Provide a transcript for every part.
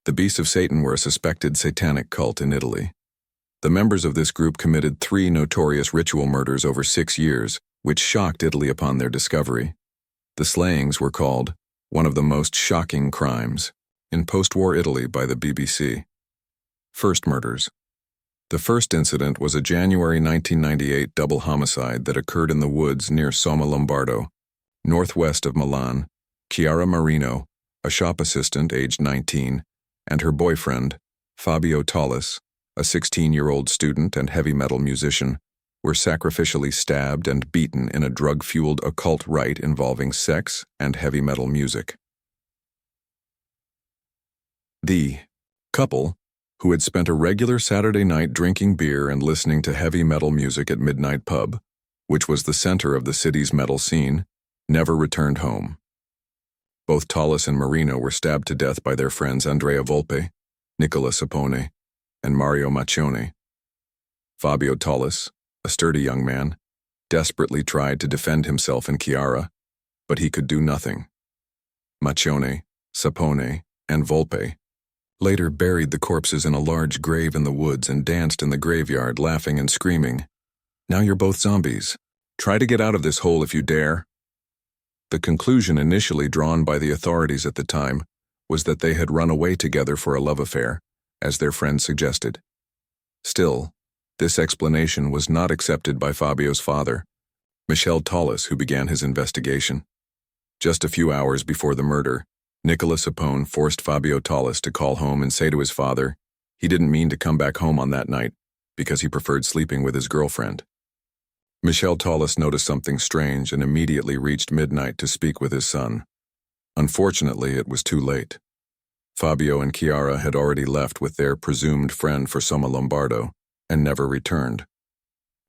The Beasts of Satan were a suspected satanic cult in Italy. The members of this group committed 3 notorious ritual murders over 6 years, which shocked Italy upon their discovery. The slayings were called one of the most shocking crimes in post-war Italy by the BBC. First murders. The first incident was a January 1998 double homicide that occurred in the woods near Somma Lombardo, northwest of Milan. Chiara Marino, a shop assistant aged 19, and her boyfriend, Fabio Tollis, a 16-year-old student and heavy metal musician, were sacrificially stabbed and beaten in a drug-fueled occult rite involving sex and heavy metal music. The couple, who had spent a regular Saturday night drinking beer and listening to heavy metal music at Midnight Pub, which was the center of the city's metal scene, never returned home. Both Tollis and Marino were stabbed to death by their friends Andrea Volpe, Nicola Sapone, and Mario Maccione. Fabio Tollis, a sturdy young man, desperately tried to defend himself and Chiara, but he could do nothing. Maccione, Sapone, and Volpe later buried the corpses in a large grave in the woods and danced in the graveyard, laughing and screaming, "Now you're both zombies. Try to get out of this hole if you dare." The conclusion initially drawn by the authorities at the time was that they had run away together for a love affair, as their friends suggested. Still, this explanation was not accepted by Fabio's father, Michele Tollis, who began his investigation. Just a few hours before the murder, Nicola Sapone forced Fabio Tollis to call home and say to his father he didn't mean to come back home on that night because he preferred sleeping with his girlfriend. Michele Tollis noticed something strange and immediately reached midnight to speak with his son. Unfortunately, it was too late. Fabio and Chiara had already left with their presumed friend for Somma Lombardo and never returned.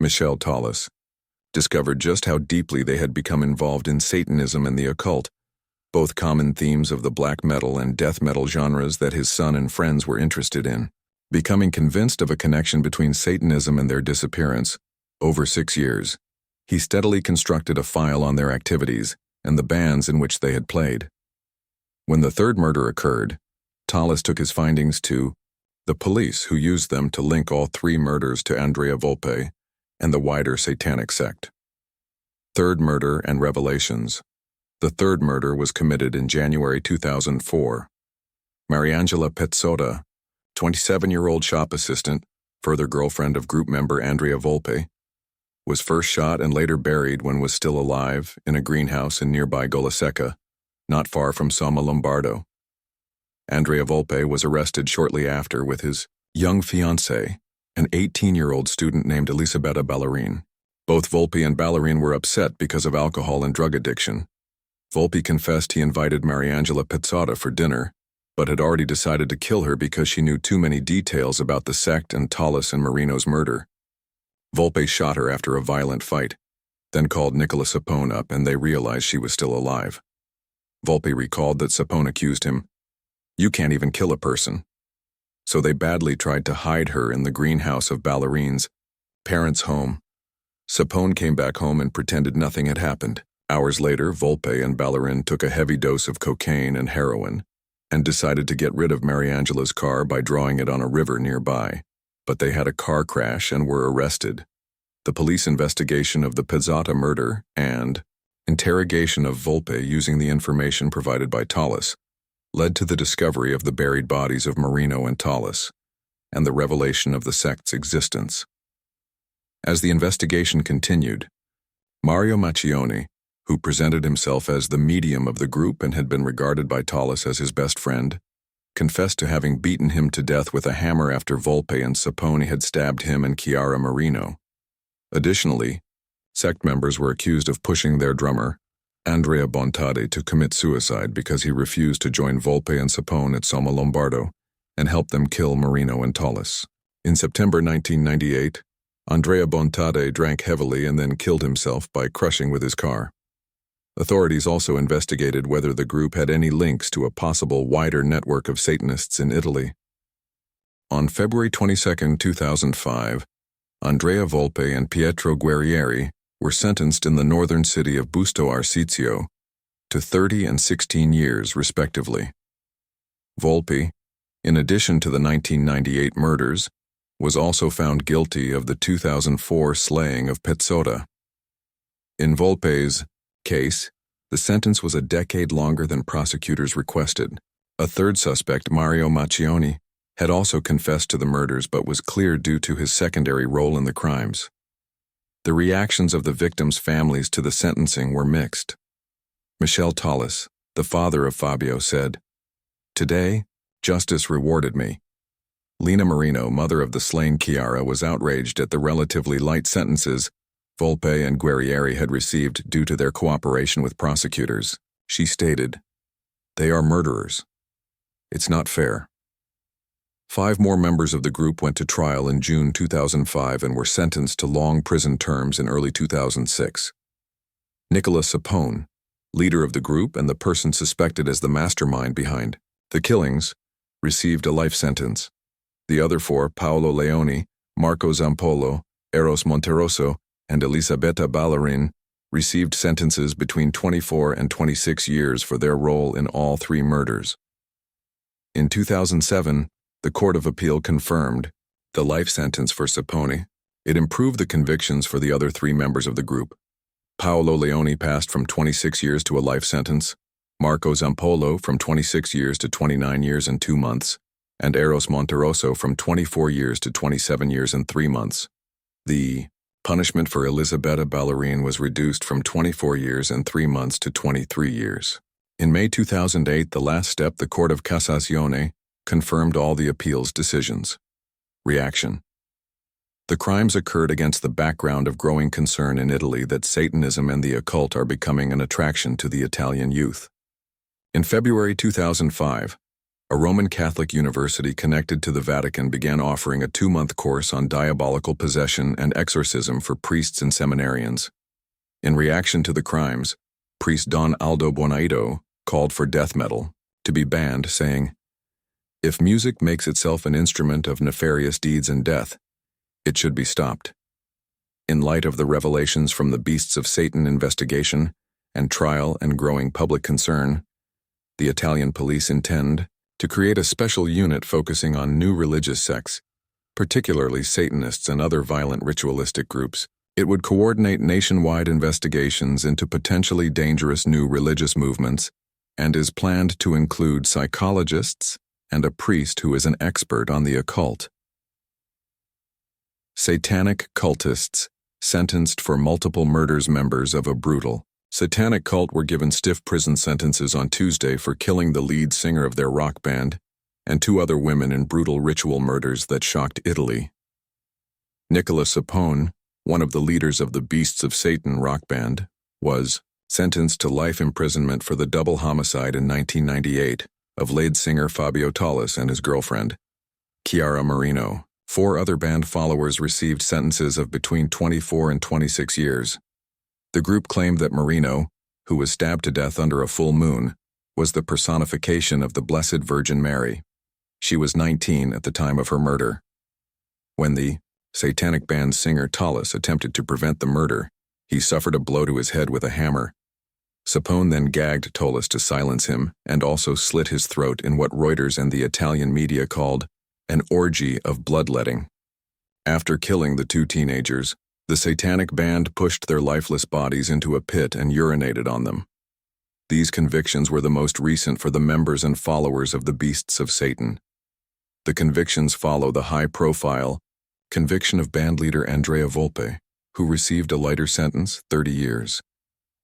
Michele Tollis discovered just how deeply they had become involved in Satanism and the occult, both common themes of the black metal and death metal genres that his son and friends were interested in. Becoming convinced of a connection between Satanism and their disappearance, over 6 years, he steadily constructed a file on their activities and the bands in which they had played. When the third murder occurred, Tollis took his findings to the police, who used them to link all 3 murders to Andrea Volpe and the wider Satanic sect. Third murder and revelations. The third murder was committed in January 2004. Mariangela Pezzotta, 27-year-old shop assistant, further girlfriend of group member Andrea Volpe, was first shot and later buried when was still alive in a greenhouse in nearby Golaseca, not far from Somma Lombardo. Andrea Volpe was arrested shortly after with his young fiancée, an 18-year-old student named Elisabetta Ballerin. Both Volpe and Ballerin were upset because of alcohol and drug addiction. Volpe confessed he invited Mariangela Pezzotta for dinner, but had already decided to kill her because she knew too many details about the sect and Tollis and Marino's murder. Volpe shot her after a violent fight, then called Nicola Sapone up and they realized she was still alive. Volpe recalled that Sapone accused him, "You can't even kill a person." So they badly tried to hide her in the greenhouse of Ballerin's parents' home. Sapone came back home and pretended nothing had happened. Hours later, Volpe and Ballerin took a heavy dose of cocaine and heroin and decided to get rid of Mariangela's car by drawing it on a river nearby. But they had a car crash and were arrested. The police investigation of the Pezzotta murder and interrogation of Volpe using the information provided by Tollis led to the discovery of the buried bodies of Marino and Tollis and the revelation of the sect's existence. As the investigation continued, Mario Maccione, who presented himself as the medium of the group and had been regarded by Tollis as his best friend, confessed to having beaten him to death with a hammer after Volpe and Sapone had stabbed him and Chiara Marino. Additionally, sect members were accused of pushing their drummer, Andrea Bontade, to commit suicide because he refused to join Volpe and Sapone at Somma Lombardo and help them kill Marino and Tollis. In September 1998, Andrea Bontade drank heavily and then killed himself by crushing with his car. Authorities also investigated whether the group had any links to a possible wider network of Satanists in Italy. On February 22, 2005, Andrea Volpe and Pietro Guerrieri were sentenced in the northern city of Busto Arsizio to 30 and 16 years, respectively. Volpe, in addition to the 1998 murders, was also found guilty of the 2004 slaying of Pezzotta. In Volpe's case, the sentence was a decade longer than prosecutors requested. A third suspect, Mario Macchioni, had also confessed to the murders but was cleared due to his secondary role in the crimes. The reactions of the victims' families to the sentencing were mixed. Michele Tollis, the father of Fabio, said, "Today, justice rewarded me." Lina Marino, mother of the slain Chiara, was outraged at the relatively light sentences Volpe and Guerrieri had received due to their cooperation with prosecutors. She stated, "They are murderers. It's not fair." 5 more members of the group went to trial in June 2005 and were sentenced to long prison terms in early 2006. Nicola Sapone, leader of the group and the person suspected as the mastermind behind the killings, received a life sentence. The other 4, Paolo Leoni, Marco Zampolo, Eros Monterosso, and Elisabetta Ballerin, received sentences between 24 and 26 years for their role in all 3 murders. In 2007, the Court of Appeal confirmed the life sentence for Sapone. It improved the convictions for the other 3 members of the group. Paolo Leoni passed from 26 years to a life sentence, Marco Zampolo from 26 years to 29 years and 2 months, and Eros Monterosso from 24 years to 27 years and 3 months. The punishment for Elisabetta Ballerin was reduced from 24 years and 3 months to 23 years. In May 2008, the last step, the Court of Cassazione confirmed all the appeals decisions. Reaction. The crimes occurred against the background of growing concern in Italy that Satanism and the occult are becoming an attraction to the Italian youth. In February 2005, a Roman Catholic university connected to the Vatican began offering a 2-month course on diabolical possession and exorcism for priests and seminarians. In reaction to the crimes, priest Don Aldo Bonaido called for death metal to be banned, saying, "If music makes itself an instrument of nefarious deeds and death, it should be stopped." In light of the revelations from the Beasts of Satan investigation and trial and growing public concern, the Italian police intend to create a special unit focusing on new religious sects, particularly Satanists and other violent ritualistic groups. It would coordinate nationwide investigations into potentially dangerous new religious movements and is planned to include psychologists and a priest who is an expert on the occult. Satanic cultists sentenced for multiple murders. Members of a brutal Satanic cult were given stiff prison sentences on Tuesday for killing the lead singer of their rock band and 2 other women in brutal ritual murders that shocked Italy. Nicola Sapone, one of the leaders of the Beasts of Satan rock band, was sentenced to life imprisonment for the double homicide in 1998 of lead singer Fabio Tollis and his girlfriend, Chiara Marino. 4 other band followers received sentences of between 24 and 26 years. The group claimed that Marino, who was stabbed to death under a full moon, was the personification of the Blessed Virgin Mary. She was 19 at the time of her murder. When the Satanic band singer Tollis attempted to prevent the murder, he suffered a blow to his head with a hammer. Sapone then gagged Tollis to silence him and also slit his throat in what Reuters and the Italian media called an orgy of bloodletting. After killing the 2 teenagers, the Satanic band pushed their lifeless bodies into a pit and urinated on them. These convictions were the most recent for the members and followers of the Beasts of Satan. The convictions follow the high-profile conviction of bandleader Andrea Volpe, who received a lighter sentence, 30 years,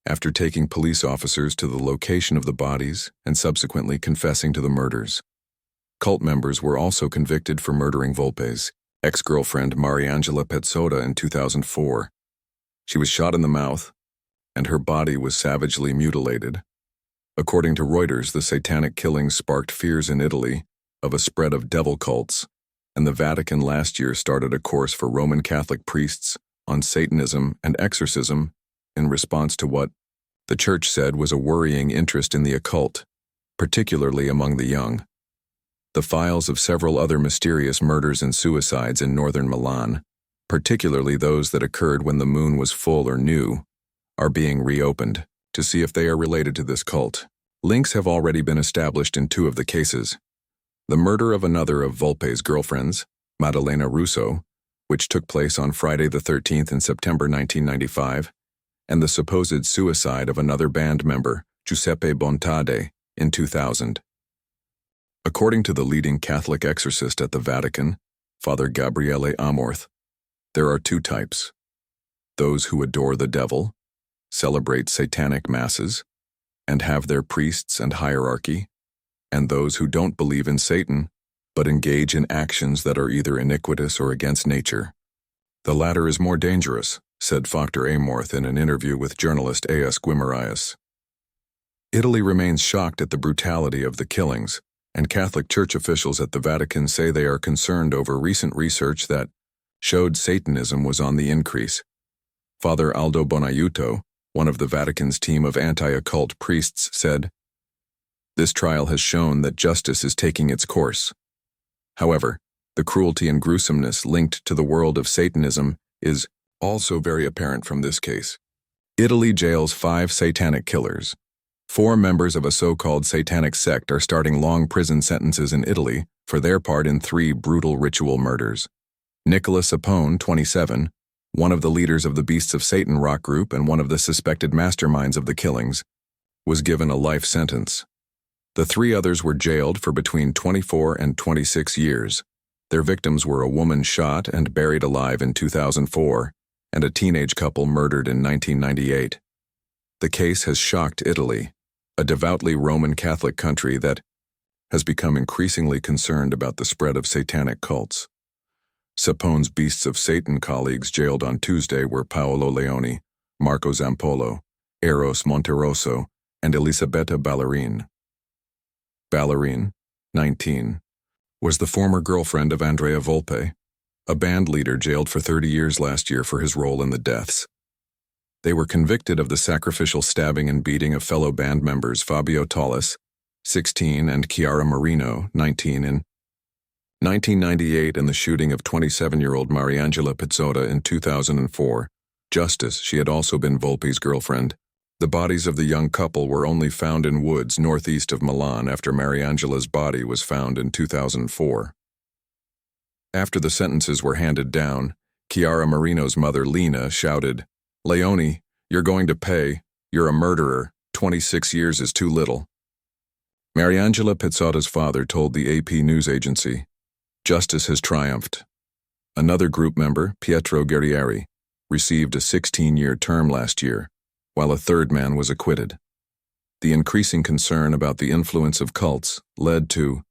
after taking police officers to the location of the bodies and subsequently confessing to the murders. Cult members were also convicted for murdering Volpe's ex-girlfriend Mariangela Pezzotta in 2004. She was shot in the mouth, and her body was savagely mutilated. According to Reuters, the Satanic killings sparked fears in Italy of a spread of devil cults, and the Vatican last year started a course for Roman Catholic priests on Satanism and exorcism in response to what the Church said was a worrying interest in the occult, particularly among the young. The files of several other mysterious murders and suicides in northern Milan, particularly those that occurred when the moon was full or new, are being reopened to see if they are related to this cult. Links have already been established in 2 of the cases. The murder of another of Volpe's girlfriends, Maddalena Russo, which took place on Friday the 13th in September 1995, and the supposed suicide of another band member, Giuseppe Bontade, in 2000. According to the leading Catholic exorcist at the Vatican, Father Gabriele Amorth, there are two types: those who adore the devil, celebrate satanic masses, and have their priests and hierarchy, and those who don't believe in Satan, but engage in actions that are either iniquitous or against nature. The latter is more dangerous, said Father Amorth in an interview with journalist A.S. Guimaraes. Italy remains shocked at the brutality of the killings, and Catholic Church officials at the Vatican say they are concerned over recent research that showed Satanism was on the increase. Father Aldo Bonaiuto, one of the Vatican's team of anti-occult priests, said, "This trial has shown that justice is taking its course. However, the cruelty and gruesomeness linked to the world of Satanism is also very apparent from this case. Italy jails 5 satanic killers. 4 members of a so-called satanic sect are starting long prison sentences in Italy for their part in 3 brutal ritual murders. Nicola Sapone, 27, one of the leaders of the Beasts of Satan rock group and one of the suspected masterminds of the killings, was given a life sentence. The 3 others were jailed for between 24 and 26 years. Their victims were a woman shot and buried alive in 2004 and a teenage couple murdered in 1998. The case has shocked Italy, a devoutly Roman Catholic country that has become increasingly concerned about the spread of satanic cults. Sapone's Beasts of Satan colleagues jailed on Tuesday were Paolo Leoni, Marco Zampolo, Eros Monterosso, and Elisabetta Ballerin. Ballerin, 19, was the former girlfriend of Andrea Volpe, a band leader jailed for 30 years last year for his role in the deaths. They were convicted of the sacrificial stabbing and beating of fellow band members Fabio Tollis, 16, and Chiara Marino, 19, in 1998, and the shooting of 27-year-old Mariangela Pezzotta in 2004. Justice, she had also been Volpe's girlfriend. The bodies of the young couple were only found in woods northeast of Milan after Mariangela's body was found in 2004. After the sentences were handed down, Chiara Marino's mother Lena shouted, "Leoni, you're going to pay. You're a murderer. 26 years is too little." Mariangela Pezzotta's father told the AP news agency, "Justice has triumphed." Another group member, Pietro Guerrieri, received a 16-year term last year, while a third man was acquitted. The increasing concern about the influence of cults led to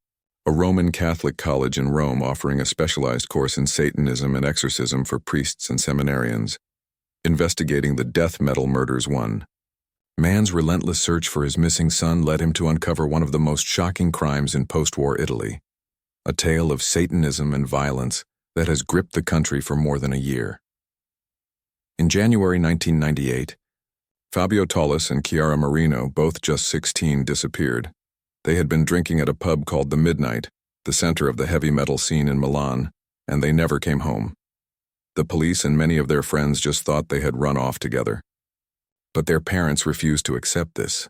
a Roman Catholic college in Rome offering a specialized course in Satanism and exorcism for priests and seminarians, investigating the death metal murders. 1. Man's relentless search for his missing son led him to uncover one of the most shocking crimes in post-war Italy, a tale of Satanism and violence that has gripped the country for more than a year. In January 1998, Fabio Tollis and Chiara Marino, both just 16, disappeared. They had been drinking at a pub called the Midnight, the center of the heavy metal scene in Milan, and they never came home. The police and many of their friends just thought they had run off together. But their parents refused to accept this.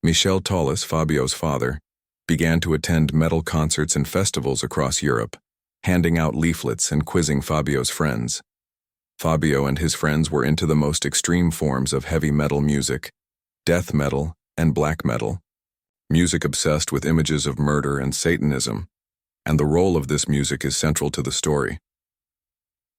Michele Tollis, Fabio's father, began to attend metal concerts and festivals across Europe, handing out leaflets and quizzing Fabio's friends. Fabio and his friends were into the most extreme forms of heavy metal music, death metal, and black metal, music obsessed with images of murder and Satanism, and the role of this music is central to the story.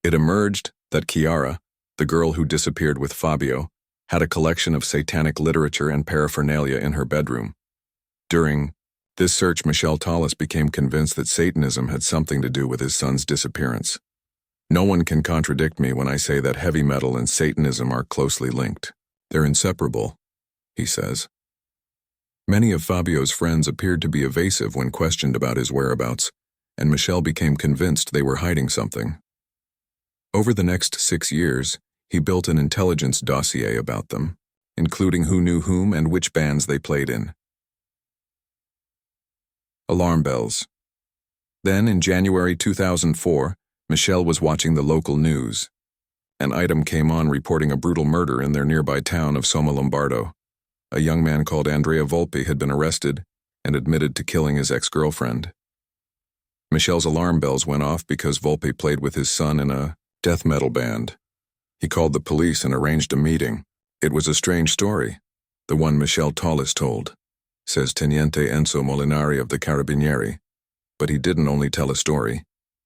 It emerged that Chiara, the girl who disappeared with Fabio, had a collection of satanic literature and paraphernalia in her bedroom. During this search, Michele Tollis became convinced that Satanism had something to do with his son's disappearance. "No one can contradict me when I say that heavy metal and Satanism are closely linked. They're inseparable," he says. Many of Fabio's friends appeared to be evasive when questioned about his whereabouts, and Michele became convinced they were hiding something. Over the next 6 years, he built an intelligence dossier about them, including who knew whom and which bands they played in. Alarm bells. Then, in January 2004, Michele was watching the local news. An item came on reporting a brutal murder in their nearby town of Somma Lombardo. A young man called Andrea Volpe had been arrested and admitted to killing his ex-girlfriend. Michel's alarm bells went off because Volpe played with his son in a death metal band. He called the police and arranged a meeting. It was a strange story, the one Michele Tollis told, says Teniente Enzo Molinari of the Carabinieri. But he didn't only tell a story.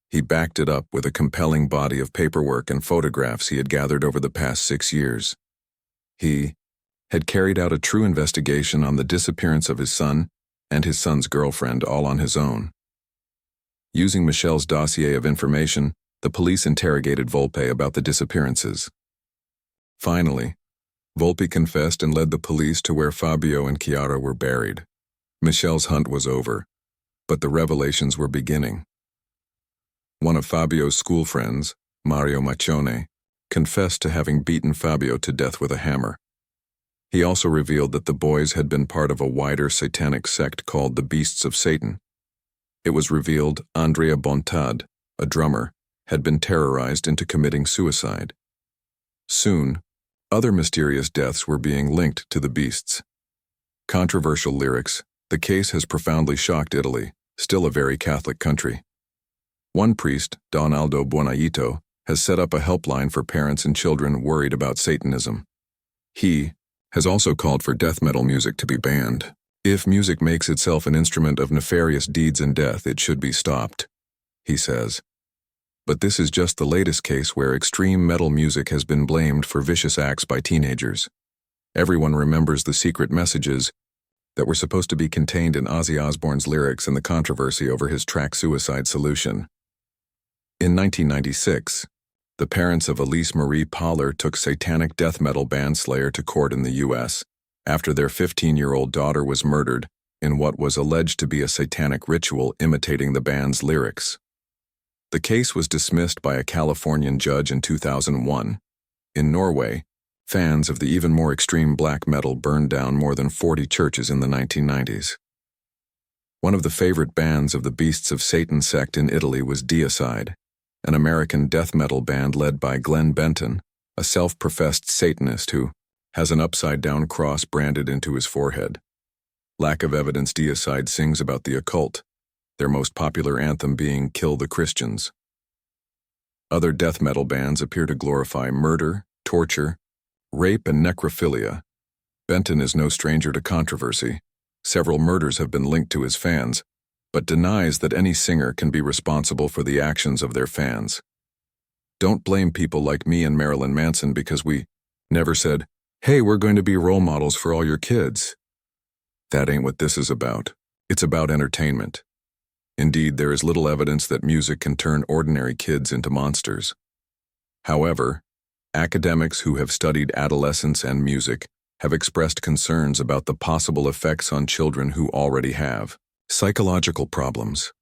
He backed it up with a compelling body of paperwork and photographs he had gathered over the past 6 years. He had carried out a true investigation on the disappearance of his son and his son's girlfriend, all on his own. Using Michel's dossier of information, the police interrogated Volpe about the disappearances. Finally, Volpe confessed and led the police to where Fabio and Chiara were buried. Michel's hunt was over, but the revelations were beginning. One of Fabio's school friends, Mario Maccione, confessed to having beaten Fabio to death with a hammer. He also revealed that the boys had been part of a wider satanic sect called the Beasts of Satan. It was revealed Andrea Bontad, a drummer, had been terrorized into committing suicide. Soon, other mysterious deaths were being linked to the beasts. Controversial lyrics, the case has profoundly shocked Italy, still a very Catholic country. One priest, Don Aldo Buonaito, has set up a helpline for parents and children worried about Satanism. He has also called for death metal music to be banned. If music makes itself an instrument of nefarious deeds and death, it should be stopped, he says. But this is just the latest case where extreme metal music has been blamed for vicious acts by teenagers. Everyone remembers the secret messages that were supposed to be contained in Ozzy Osbourne's lyrics and the controversy over his track Suicide Solution. In 1996, the parents of Elise Marie Poller took satanic death metal band Slayer to court in the U.S. after their 15-year-old daughter was murdered in what was alleged to be a satanic ritual imitating the band's lyrics. The case was dismissed by a Californian judge in 2001. In Norway, fans of the even more extreme black metal burned down more than 40 churches in the 1990s. One of the favorite bands of the Beasts of Satan sect in Italy was Deicide, an American death metal band led by Glenn Benton, a self-professed Satanist who has an upside-down cross branded into his forehead. Lack of evidence. Deicide sings about the occult, their most popular anthem being Kill the Christians. Other death metal bands appear to glorify murder, torture, rape, and necrophilia. Benton is no stranger to controversy. Several murders have been linked to his fans, but denies that any singer can be responsible for the actions of their fans. Don't blame people like me and Marilyn Manson because we never said, "Hey, we're going to be role models for all your kids." That ain't what this is about. It's about entertainment. Indeed, there is little evidence that music can turn ordinary kids into monsters. However, academics who have studied adolescence and music have expressed concerns about the possible effects on children who already have psychological problems.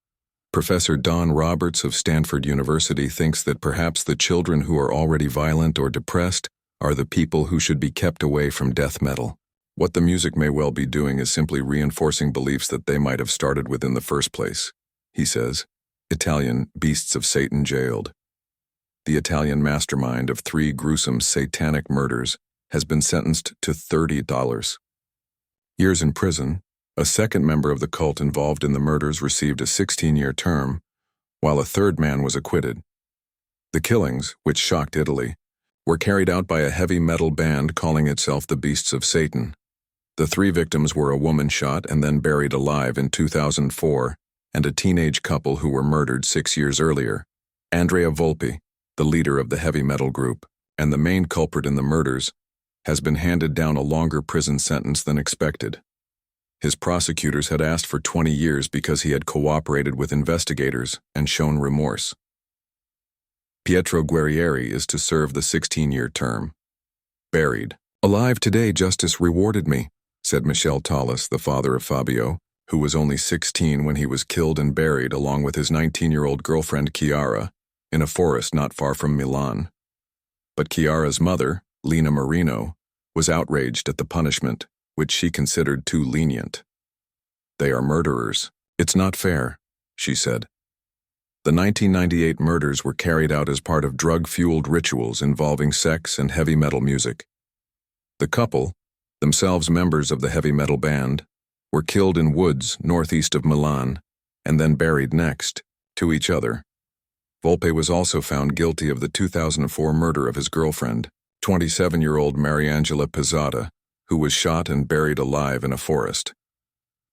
Professor Don Roberts of Stanford University thinks that perhaps the children who are already violent or depressed are the people who should be kept away from death metal. What the music may well be doing is simply reinforcing beliefs that they might have started with in the first place, he says. Italian Beasts of Satan jailed. The Italian mastermind of 3 gruesome satanic murders has been sentenced to $30 years in prison. A second member of the cult involved in the murders received a 16-year term, while a third man was acquitted. The killings, which shocked Italy, were carried out by a heavy metal band calling itself the Beasts of Satan. The 3 victims were a woman shot and then buried alive in 2004, and a teenage couple who were murdered 6 years earlier. Andrea Volpe, the leader of the heavy metal group, and the main culprit in the murders, has been handed down a longer prison sentence than expected. His prosecutors had asked for 20 years because he had cooperated with investigators and shown remorse. Pietro Guerrieri is to serve the 16-year term. Buried. "Alive today, justice rewarded me," said Michele Tollis, the father of Fabio, who was only 16 when he was killed and buried along with his 19-year-old girlfriend Chiara, in a forest not far from Milan. But Chiara's mother, Lina Marino, was outraged at the punishment, which she considered too lenient. "They are murderers. It's not fair," she said. The 1998 murders were carried out as part of drug-fueled rituals involving sex and heavy metal music. The couple, themselves members of the heavy metal band, were killed in woods northeast of Milan and then buried next, to each other. Volpe was also found guilty of the 2004 murder of his girlfriend, 27-year-old Mariangela Pezzotta, who was shot and buried alive in a forest.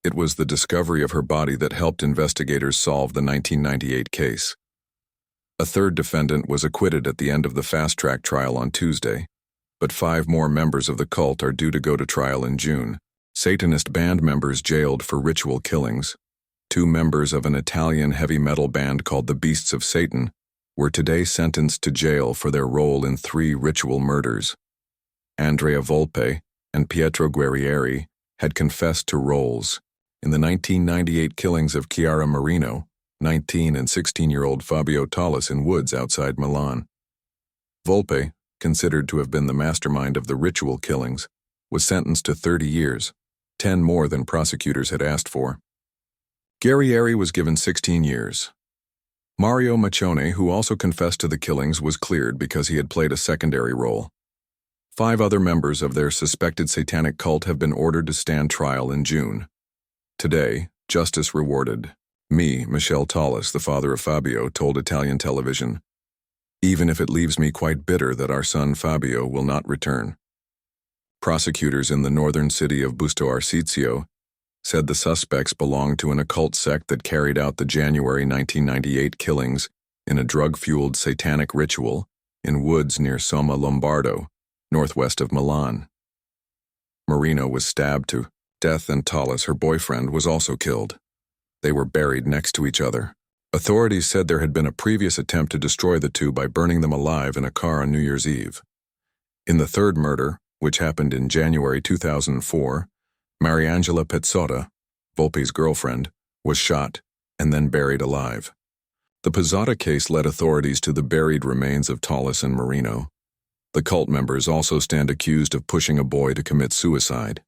It was the discovery of her body that helped investigators solve the 1998 case. A third defendant was acquitted at the end of the fast-track trial on Tuesday, but 5 more members of the cult are due to go to trial in June. Satanist band members jailed for ritual killings. 2 members of an Italian heavy metal band called the Beasts of Satan were today sentenced to jail for their role in 3 ritual murders. Andrea Volpe and Pietro Guerrieri had confessed to roles in the 1998 killings of Chiara Marino, 19 and 16-year-old Fabio Tollis in woods outside Milan. Volpe, considered to have been the mastermind of the ritual killings, was sentenced to 30 years, 10 more than prosecutors had asked for. Guerrieri was given 16 years. Mario Maccione, who also confessed to the killings, was cleared because he had played a secondary role. 5 other members of their suspected satanic cult have been ordered to stand trial in June. Today, justice rewarded me, Michele Tollis, the father of Fabio, told Italian television, even if it leaves me quite bitter that our son Fabio will not return. Prosecutors in the northern city of Busto Arsizio said the suspects belonged to an occult sect that carried out the January 1998 killings in a drug-fueled satanic ritual in woods near Somma Lombardo, northwest of Milan. Marino was stabbed to death and Tollis, her boyfriend, was also killed. They were buried next to each other. Authorities said there had been a previous attempt to destroy the 2 by burning them alive in a car on New Year's Eve. In the third murder, which happened in January 2004, Mariangela Pezzotta, Volpe's girlfriend, was shot and then buried alive. The Pezzotta case led authorities to the buried remains of Tollis and Marino. The cult members also stand accused of pushing a boy to commit suicide.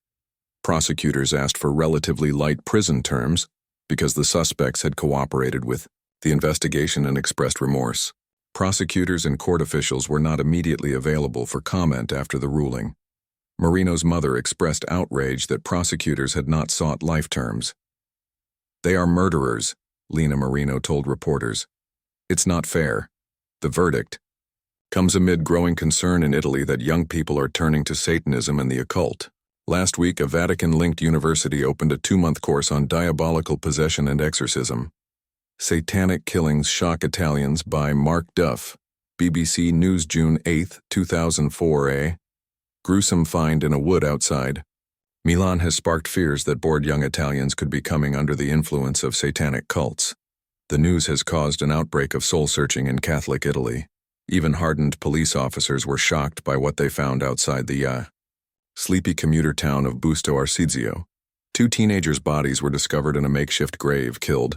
Prosecutors asked for relatively light prison terms because the suspects had cooperated with the investigation and expressed remorse. Prosecutors and court officials were not immediately available for comment after the ruling. Marino's mother expressed outrage that prosecutors had not sought life terms. "They are murderers," Lena Marino told reporters. "It's not fair." The verdict comes amid growing concern in Italy that young people are turning to Satanism and the occult. Last week, a Vatican-linked university opened a 2-month course on diabolical possession and exorcism. Satanic Killings Shock Italians by Mark Duff, BBC News, June 8, 2004. A gruesome find in a wood outside Milan has sparked fears that bored young Italians could be coming under the influence of satanic cults. The news has caused an outbreak of soul-searching in Catholic Italy. Even hardened police officers were shocked by what they found outside the sleepy commuter town of Busto Arsizio. 2 teenagers' bodies were discovered in a makeshift grave, killed,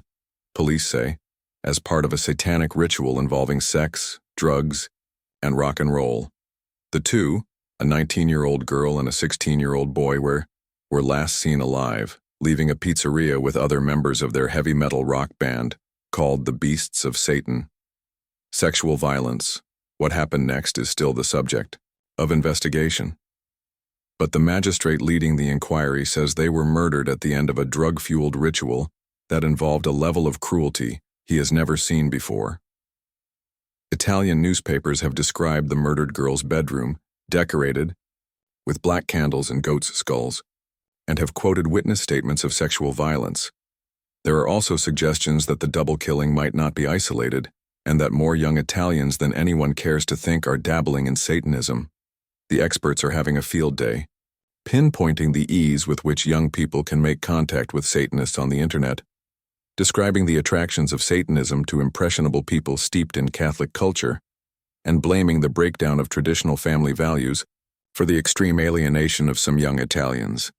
police say, as part of a satanic ritual involving sex, drugs, and rock and roll. The 2, a 19-year-old girl and a 16-year-old boy, were last seen alive, leaving a pizzeria with other members of their heavy metal rock band, called the Beasts of Satan. Sexual violence. What happened next is still the subject of investigation. But the magistrate leading the inquiry says they were murdered at the end of a drug-fueled ritual that involved a level of cruelty he has never seen before. Italian newspapers have described the murdered girl's bedroom, decorated with black candles and goats' skulls, and have quoted witness statements of sexual violence. There are also suggestions that the double killing might not be isolated, and that more young Italians than anyone cares to think are dabbling in Satanism. The experts are having a field day, pinpointing the ease with which young people can make contact with Satanists on the internet, describing the attractions of Satanism to impressionable people steeped in Catholic culture, and blaming the breakdown of traditional family values for the extreme alienation of some young Italians.